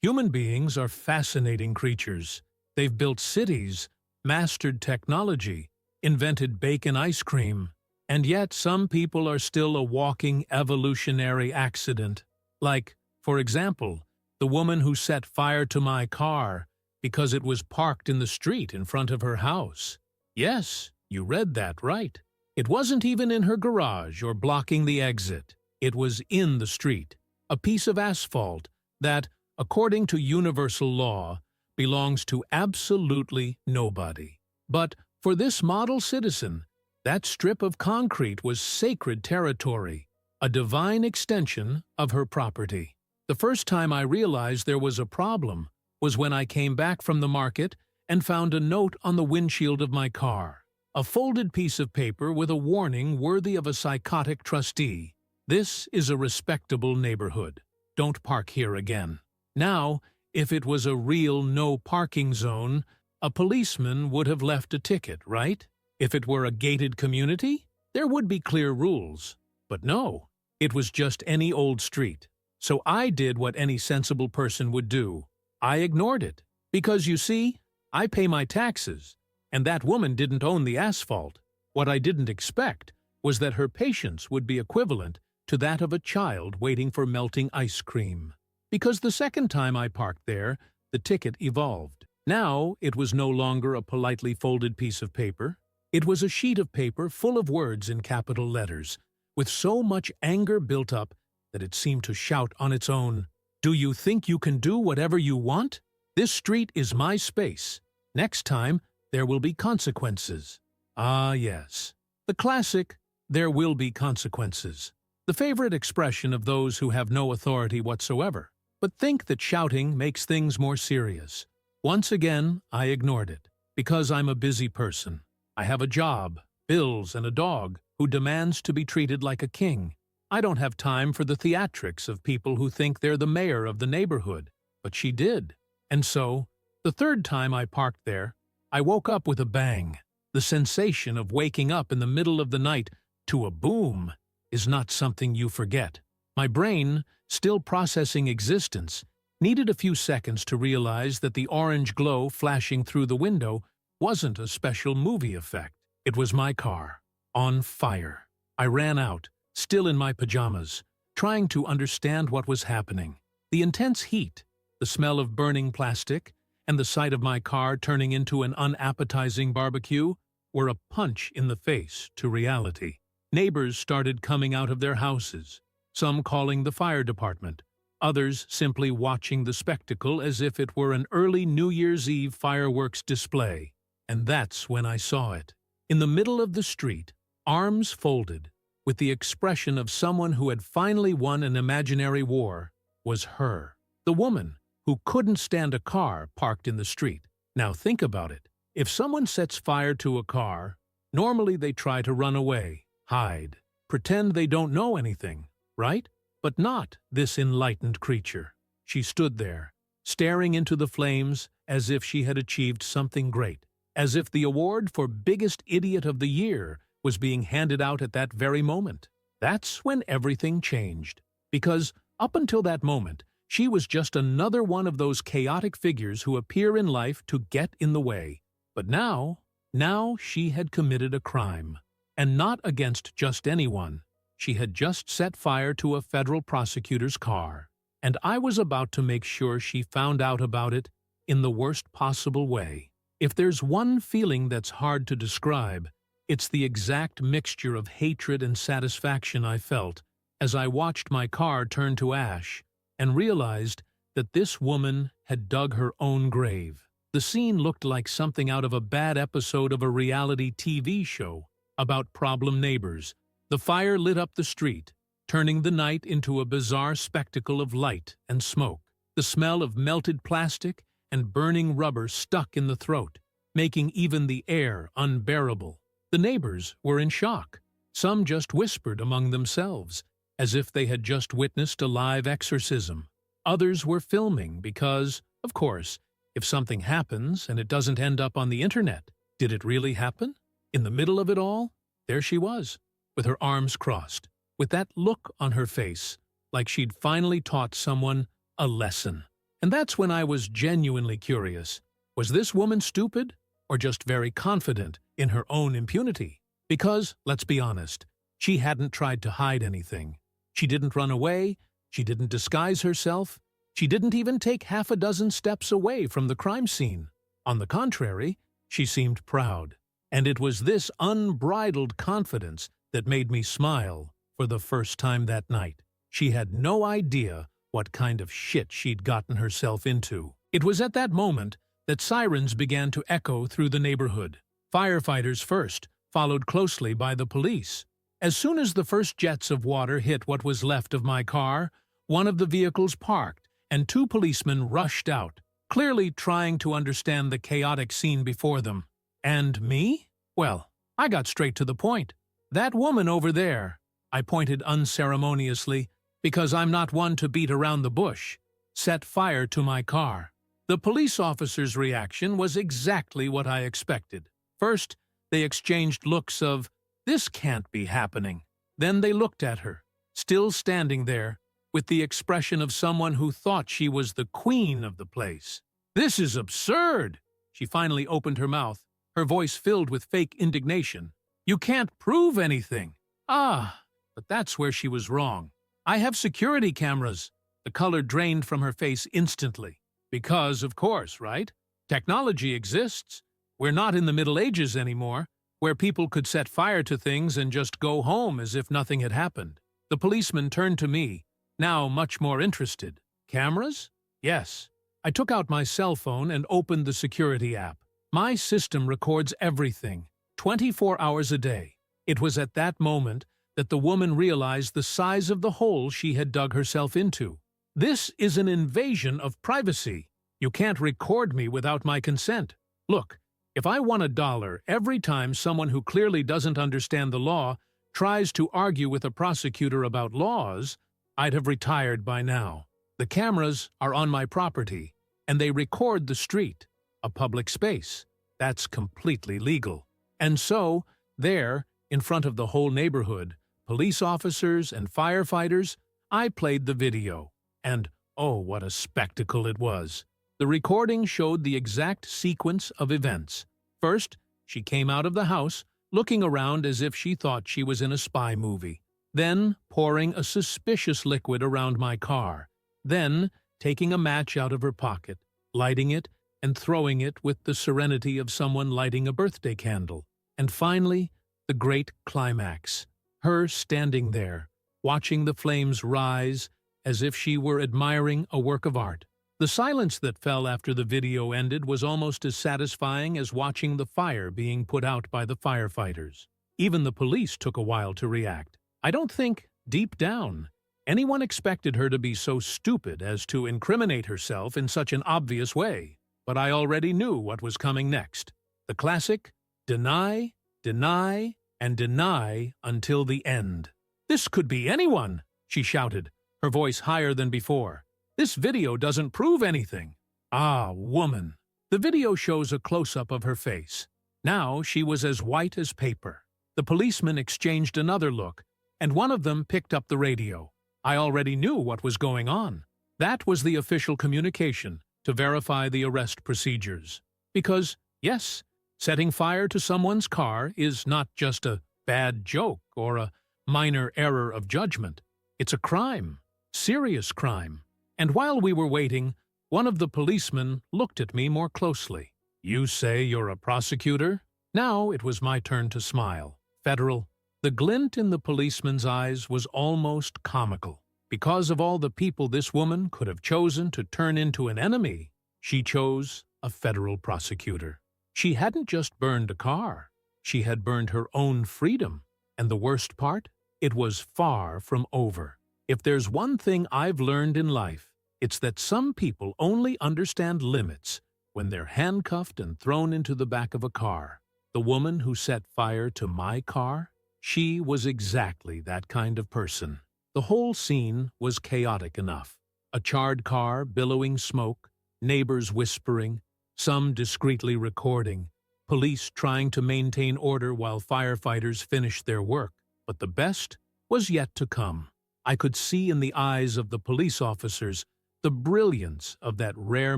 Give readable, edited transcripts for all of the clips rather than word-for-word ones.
Human beings are fascinating creatures. They've built cities, mastered technology, invented bacon ice cream, and yet some people are still a walking evolutionary accident. Like, for example, the woman who set fire to my car because it was parked in the street in front of her house. Yes, you read that right. It wasn't even in her garage or blocking the exit. It was in the street, a piece of asphalt that, according to universal law, belongs to absolutely nobody. But for this model citizen, that strip of concrete was sacred territory, a divine extension of her property. The first time I realized there was a problem was when I came back from the market and found a note on the windshield of my car, a folded piece of paper with a warning worthy of a psychotic trustee. This is a respectable neighborhood. Don't park here again. Now, if it was a real no parking zone, a policeman would have left a ticket, right? If it were a gated community, there would be clear rules. But no, it was just any old street. So I did what any sensible person would do. I ignored it. Because, you see, I pay my taxes, and that woman didn't own the asphalt. What I didn't expect was that her patience would be equivalent to that of a child waiting for melting ice cream. Because the second time I parked there, the ticket evolved. Now it was no longer a politely folded piece of paper. It was a sheet of paper full of words in capital letters, with so much anger built up that it seemed to shout on its own, "Do you think you can do whatever you want? This street is my space. Next time, there will be consequences." Ah, yes. The classic, "there will be consequences." The favorite expression of those who have no authority whatsoever. But think that shouting makes things more serious. Once again, I ignored it, because I'm a busy person. I have a job, bills, and a dog who demands to be treated like a king. I don't have time for the theatrics of people who think they're the mayor of the neighborhood. But she did. And so, the third time I parked there, I woke up with a bang. The sensation of waking up in the middle of the night to a boom is not something you forget. My brain, still processing existence, needed a few seconds to realize that the orange glow flashing through the window wasn't a special movie effect. It was my car, on fire. I ran out, still in my pajamas, trying to understand what was happening. The intense heat, the smell of burning plastic, and the sight of my car turning into an unappetizing barbecue were a punch in the face to reality. Neighbors started coming out of their houses, some calling the fire department, others simply watching the spectacle as if it were an early New Year's Eve fireworks display. And that's when I saw it. In the middle of the street, arms folded, with the expression of someone who had finally won an imaginary war, was her. The woman who couldn't stand a car parked in the street. Now think about it. If someone sets fire to a car, normally they try to run away, hide, pretend they don't know anything, right? But not this enlightened creature. She stood there, staring into the flames as if she had achieved something great, as if the award for Biggest Idiot of the Year was being handed out at that very moment. That's when everything changed. Because up until that moment, she was just another one of those chaotic figures who appear in life to get in the way. But now she had committed a crime. And not against just anyone. She had just set fire to a federal prosecutor's car. And I was about to make sure she found out about it in the worst possible way. If there's one feeling that's hard to describe, it's the exact mixture of hatred and satisfaction I felt as I watched my car turn to ash and realized that this woman had dug her own grave. The scene looked like something out of a bad episode of a reality TV show about problem neighbors. The fire lit up the street, turning the night into a bizarre spectacle of light and smoke. The smell of melted plastic and burning rubber stuck in the throat, making even the air unbearable. The neighbors were in shock. Some just whispered among themselves, as if they had just witnessed a live exorcism. Others were filming because, of course, if something happens and it doesn't end up on the internet, did it really happen? In the middle of it all, there she was, with her arms crossed, with that look on her face, like she'd finally taught someone a lesson. And that's when I was genuinely curious. Was this woman stupid or just very confident in her own impunity? Because, let's be honest, she hadn't tried to hide anything. She didn't run away, she didn't disguise herself, she didn't even take half a dozen steps away from the crime scene. On the contrary, she seemed proud. And it was this unbridled confidence that made me smile for the first time that night. She had no idea what kind of shit she'd gotten herself into. It was at that moment that sirens began to echo through the neighborhood. Firefighters first, followed closely by the police. As soon as the first jets of water hit what was left of my car, one of the vehicles parked, and two policemen rushed out, clearly trying to understand the chaotic scene before them. And me? Well, I got straight to the point. That woman over there, I pointed unceremoniously, because I'm not one to beat around the bush, set fire to my car. The police officer's reaction was exactly what I expected. First, they exchanged looks of, "This can't be happening." Then they looked at her, still standing there, with the expression of someone who thought she was the queen of the place. "This is absurd!" She finally opened her mouth, her voice filled with fake indignation. "You can't prove anything." Ah, but that's where she was wrong. "I have security cameras." The color drained from her face instantly. Because, of course, right? Technology exists. We're not in the Middle Ages anymore, where people could set fire to things and just go home as if nothing had happened. The policeman turned to me, now much more interested. "Cameras?" "Yes." I took out my cell phone and opened the security app. My system records everything, 24 hours a day. It was at that moment that the woman realized the size of the hole she had dug herself into. "This is an invasion of privacy. You can't record me without my consent. Look, if I won $1 every time someone who clearly doesn't understand the law tries to argue with a prosecutor about laws, I'd have retired by now. The cameras are on my property, and they record the street, a public space. That's completely legal. And so, there, in front of the whole neighborhood, police officers and firefighters, I played the video. And, oh, what a spectacle it was. The recording showed the exact sequence of events. First, she came out of the house, looking around as if she thought she was in a spy movie. Then, pouring a suspicious liquid around my car. Then, taking a match out of her pocket, lighting it, and throwing it with the serenity of someone lighting a birthday candle. And finally, the great climax. Her standing there, watching the flames rise, as if she were admiring a work of art. The silence that fell after the video ended was almost as satisfying as watching the fire being put out by the firefighters. Even the police took a while to react. I don't think, deep down, anyone expected her to be so stupid as to incriminate herself in such an obvious way. But I already knew what was coming next. The classic, deny, deny, and deny until the end. "This could be anyone," she shouted, her voice higher than before. "This video doesn't prove anything." Ah, woman. The video shows a close-up of her face. Now she was as white as paper. The policemen exchanged another look, and one of them picked up the radio. I already knew what was going on. That was the official communication to verify the arrest procedures. Because, yes, setting fire to someone's car is not just a bad joke or a minor error of judgment. It's a crime. Serious crime. And while we were waiting, one of the policemen looked at me more closely. "You say you're a prosecutor?" Now it was my turn to smile. Federal. The glint in the policeman's eyes was almost comical. Because of all the people this woman could have chosen to turn into an enemy, she chose a federal prosecutor. She hadn't just burned a car. She had burned her own freedom. And the worst part? It was far from over. If there's one thing I've learned in life, it's that some people only understand limits when they're handcuffed and thrown into the back of a car. The woman who set fire to my car, she was exactly that kind of person. The whole scene was chaotic enough. A charred car billowing smoke, neighbors whispering, some discreetly recording, police trying to maintain order while firefighters finished their work. But the best was yet to come. I could see in the eyes of the police officers The brilliance of that rare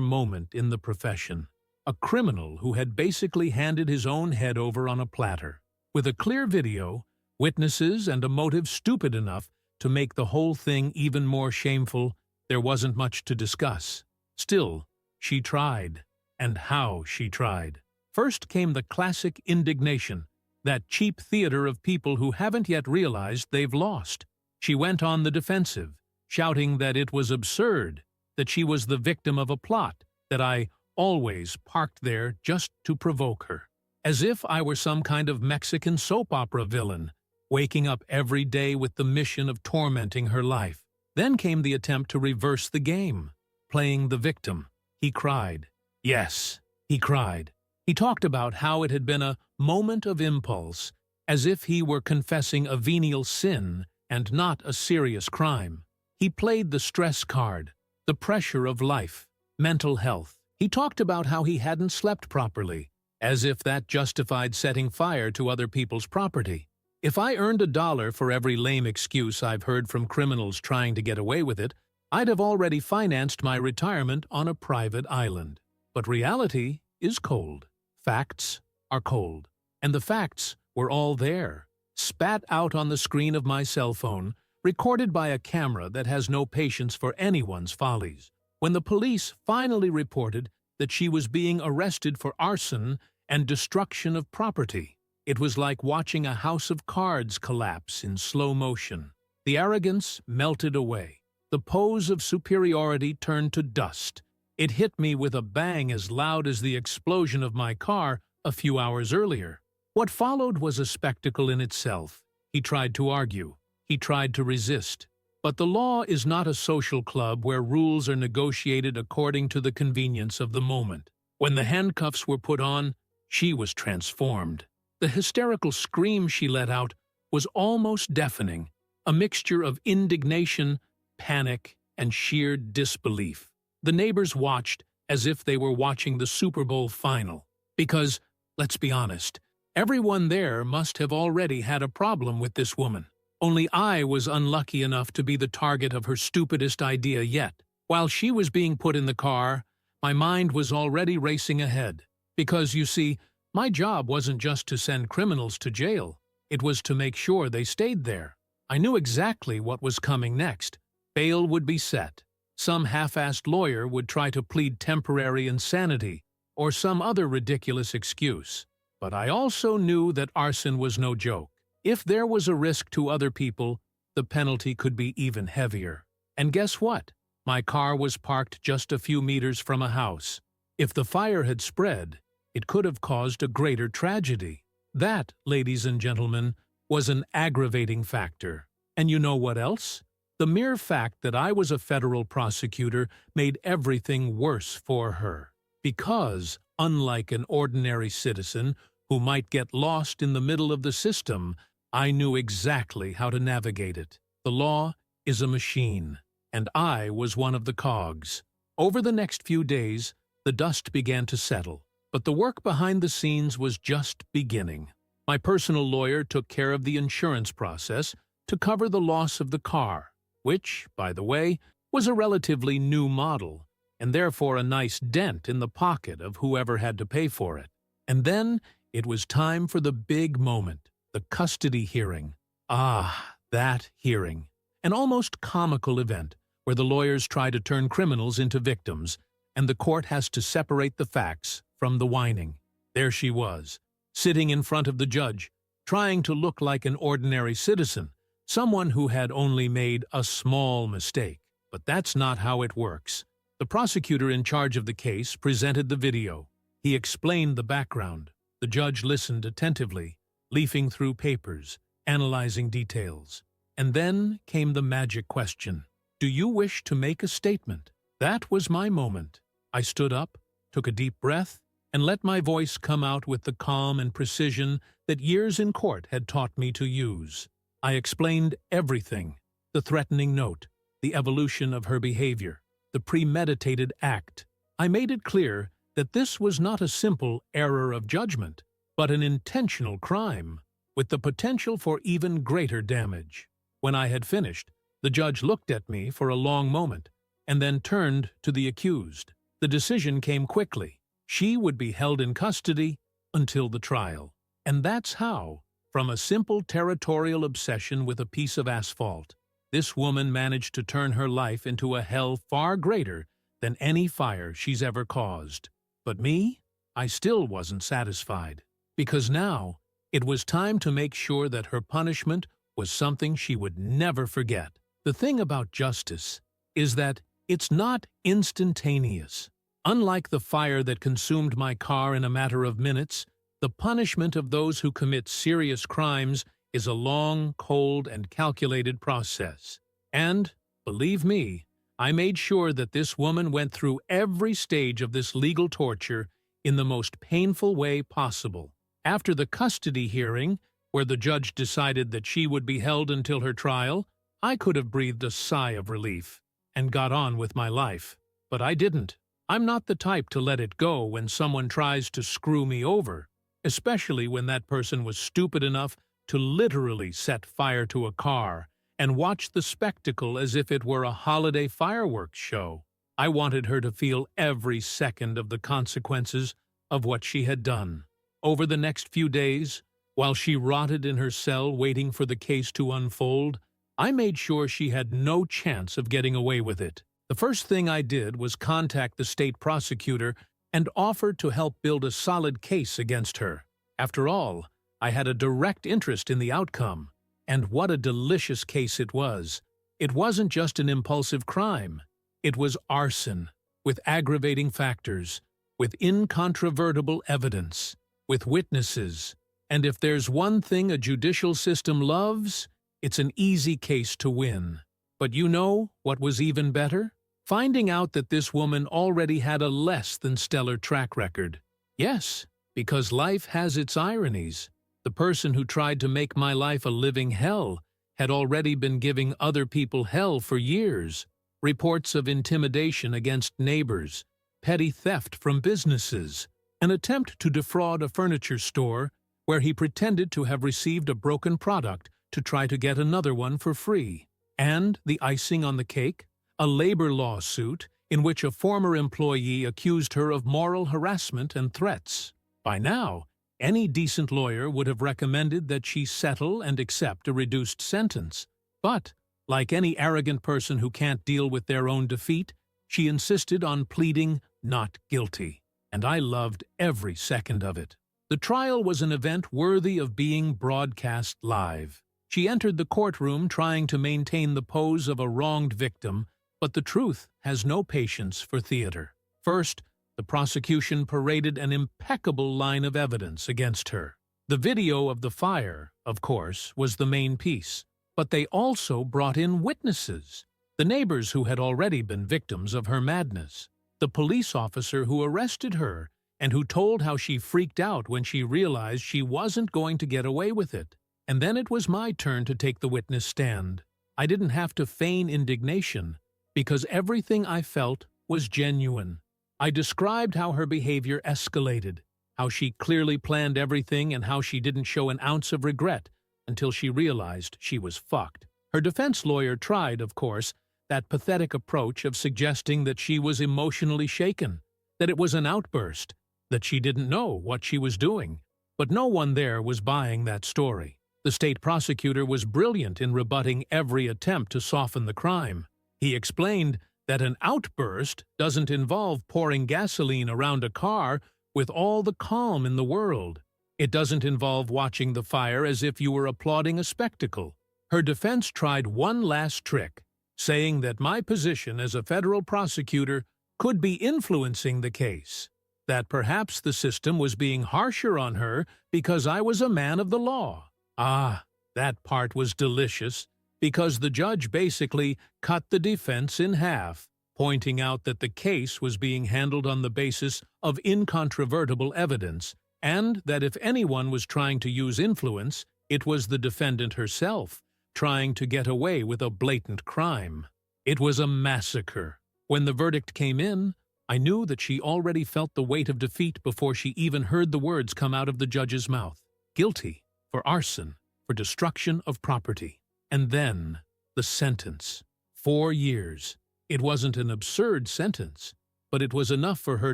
moment in the profession. A criminal who had basically handed his own head over on a platter. With a clear video, witnesses, and a motive stupid enough to make the whole thing even more shameful, there wasn't much to discuss. Still, she tried. And how she tried. First came the classic indignation, that cheap theater of people who haven't yet realized they've lost. She went on the defensive, shouting that it was absurd, that she was the victim of a plot, that I always parked there just to provoke her. As if I were some kind of Mexican soap opera villain, waking up every day with the mission of tormenting her life. Then came the attempt to reverse the game, playing the victim. He cried. Yes, he cried. He talked about how it had been a moment of impulse, as if he were confessing a venial sin and not a serious crime. He played the stress card, the pressure of life, mental health. He talked about how he hadn't slept properly, as if that justified setting fire to other people's property. If I earned $1 for every lame excuse I've heard from criminals trying to get away with it, I'd have already financed my retirement on a private island. But reality is cold. Facts are cold. And the facts were all there, spat out on the screen of my cell phone, recorded by a camera that has no patience for anyone's follies. When the police finally reported that she was being arrested for arson and destruction of property, it was like watching a house of cards collapse in slow motion. The arrogance melted away. The pose of superiority turned to dust. It hit me with a bang as loud as the explosion of my car a few hours earlier. What followed was a spectacle in itself. He tried to argue. He tried to resist. But the law is not a social club where rules are negotiated according to the convenience of the moment. When the handcuffs were put on, she was transformed. The hysterical scream she let out was almost deafening, a mixture of indignation, panic, and sheer disbelief. The neighbors watched as if they were watching the Super Bowl final. Because, let's be honest, everyone there must have already had a problem with this woman. Only I was unlucky enough to be the target of her stupidest idea yet. While she was being put in the car, my mind was already racing ahead. Because, you see, my job wasn't just to send criminals to jail. It was to make sure they stayed there. I knew exactly what was coming next. Bail would be set. Some half-assed lawyer would try to plead temporary insanity or some other ridiculous excuse. But I also knew that arson was no joke. If there was a risk to other people, the penalty could be even heavier. And guess what? My car was parked just a few meters from a house. If the fire had spread, it could have caused a greater tragedy. That, ladies and gentlemen, was an aggravating factor. And you know what else? The mere fact that I was a federal prosecutor made everything worse for her. Because, unlike an ordinary citizen who might get lost in the middle of the system, I knew exactly how to navigate it. The law is a machine, and I was one of the cogs. Over the next few days, the dust began to settle, but the work behind the scenes was just beginning. My personal lawyer took care of the insurance process to cover the loss of the car, which, by the way, was a relatively new model, and therefore a nice dent in the pocket of whoever had to pay for it. And then it was time for the big moment, the custody hearing. Ah, that hearing. An almost comical event where the lawyers try to turn criminals into victims, and the court has to separate the facts from the whining. There she was, sitting in front of the judge, trying to look like an ordinary citizen, someone who had only made a small mistake. But that's not how it works. The prosecutor in charge of the case presented the video. He explained the background. The judge listened attentively, leafing through papers, analyzing details. And then came the magic question. Do you wish to make a statement? That was my moment. I stood up, took a deep breath, and let my voice come out with the calm and precision that years in court had taught me to use. I explained everything, the threatening note, the evolution of her behavior, the premeditated act. I made it clear that this was not a simple error of judgment, but an intentional crime, with the potential for even greater damage. When I had finished, the judge looked at me for a long moment, and then turned to the accused. The decision came quickly. She would be held in custody until the trial. And that's how, from a simple territorial obsession with a piece of asphalt, this woman managed to turn her life into a hell far greater than any fire she's ever caused. But me? I still wasn't satisfied. Because now, it was time to make sure that her punishment was something she would never forget. The thing about justice is that it's not instantaneous. Unlike the fire that consumed my car in a matter of minutes, the punishment of those who commit serious crimes is a long, cold, and calculated process. And, believe me, I made sure that this woman went through every stage of this legal torture in the most painful way possible. After the custody hearing, where the judge decided that she would be held until her trial, I could have breathed a sigh of relief and got on with my life. But I didn't. I'm not the type to let it go when someone tries to screw me over, especially when that person was stupid enough to literally set fire to a car and watch the spectacle as if it were a holiday fireworks show. I wanted her to feel every second of the consequences of what she had done. Over the next few days, while she rotted in her cell waiting for the case to unfold, I made sure she had no chance of getting away with it. The first thing I did was contact the state prosecutor and offer to help build a solid case against her. After all, I had a direct interest in the outcome. And what a delicious case it was. It wasn't just an impulsive crime. It was arson, with aggravating factors, with incontrovertible evidence, with witnesses. And if there's one thing a judicial system loves, it's an easy case to win. But you know what was even better? Finding out that this woman already had a less than stellar track record. Yes, because life has its ironies. The person who tried to make my life a living hell had already been giving other people hell for years. Reports of intimidation against neighbors, petty theft from businesses, an attempt to defraud a furniture store where he pretended to have received a broken product to try to get another one for free. And the icing on the cake? A labor lawsuit in which a former employee accused her of moral harassment and threats. By now, any decent lawyer would have recommended that she settle and accept a reduced sentence. But, like any arrogant person who can't deal with their own defeat, she insisted on pleading not guilty. And I loved every second of it. The trial was an event worthy of being broadcast live. She entered the courtroom trying to maintain the pose of a wronged victim, but the truth has no patience for theater. First, the prosecution paraded an impeccable line of evidence against her. The video of the fire, of course, was the main piece, but they also brought in witnesses. The neighbors who had already been victims of her madness. The police officer who arrested her and who told how she freaked out when she realized she wasn't going to get away with it. And then it was my turn to take the witness stand. I didn't have to feign indignation, because everything I felt was genuine. I described how her behavior escalated, how she clearly planned everything and how she didn't show an ounce of regret until she realized she was fucked. Her defense lawyer tried, of course, that pathetic approach of suggesting that she was emotionally shaken, that it was an outburst, that she didn't know what she was doing. But no one there was buying that story. The state prosecutor was brilliant in rebutting every attempt to soften the crime. He explained that an outburst doesn't involve pouring gasoline around a car with all the calm in the world. It doesn't involve watching the fire as if you were applauding a spectacle. Her defense tried one last trick, saying that my position as a federal prosecutor could be influencing the case, that perhaps the system was being harsher on her because I was a man of the law. Ah, that part was delicious, because the judge basically cut the defense in half, pointing out that the case was being handled on the basis of incontrovertible evidence, and that if anyone was trying to use influence, it was the defendant herself, trying to get away with a blatant crime. It was a massacre. When the verdict came in, I knew that she already felt the weight of defeat before she even heard the words come out of the judge's mouth. Guilty for arson, for destruction of property. And then, the sentence. 4 years. It wasn't an absurd sentence, but it was enough for her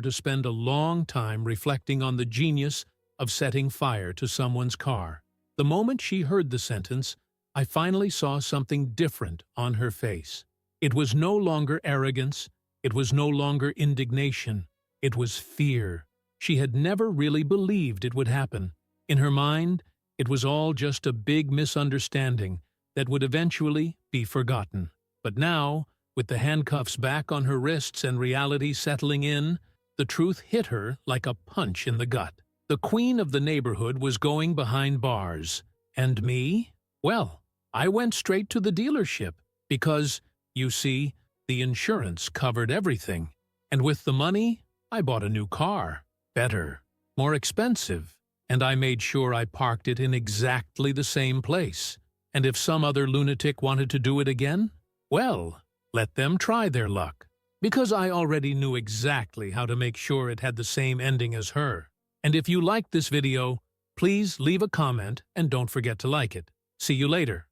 to spend a long time reflecting on the genius of setting fire to someone's car. The moment she heard the sentence, I finally saw something different on her face. It was no longer arrogance, it was no longer indignation, it was fear. She had never really believed it would happen. In her mind, it was all just a big misunderstanding that would eventually be forgotten. But now, with the handcuffs back on her wrists and reality settling in, the truth hit her like a punch in the gut. The queen of the neighborhood was going behind bars. And me? Well, I went straight to the dealership because, you see, the insurance covered everything. And with the money, I bought a new car. Better, more expensive. And I made sure I parked it in exactly the same place. And if some other lunatic wanted to do it again, well, let them try their luck. Because I already knew exactly how to make sure it had the same ending as her. And if you liked this video, please leave a comment and don't forget to like it. See you later.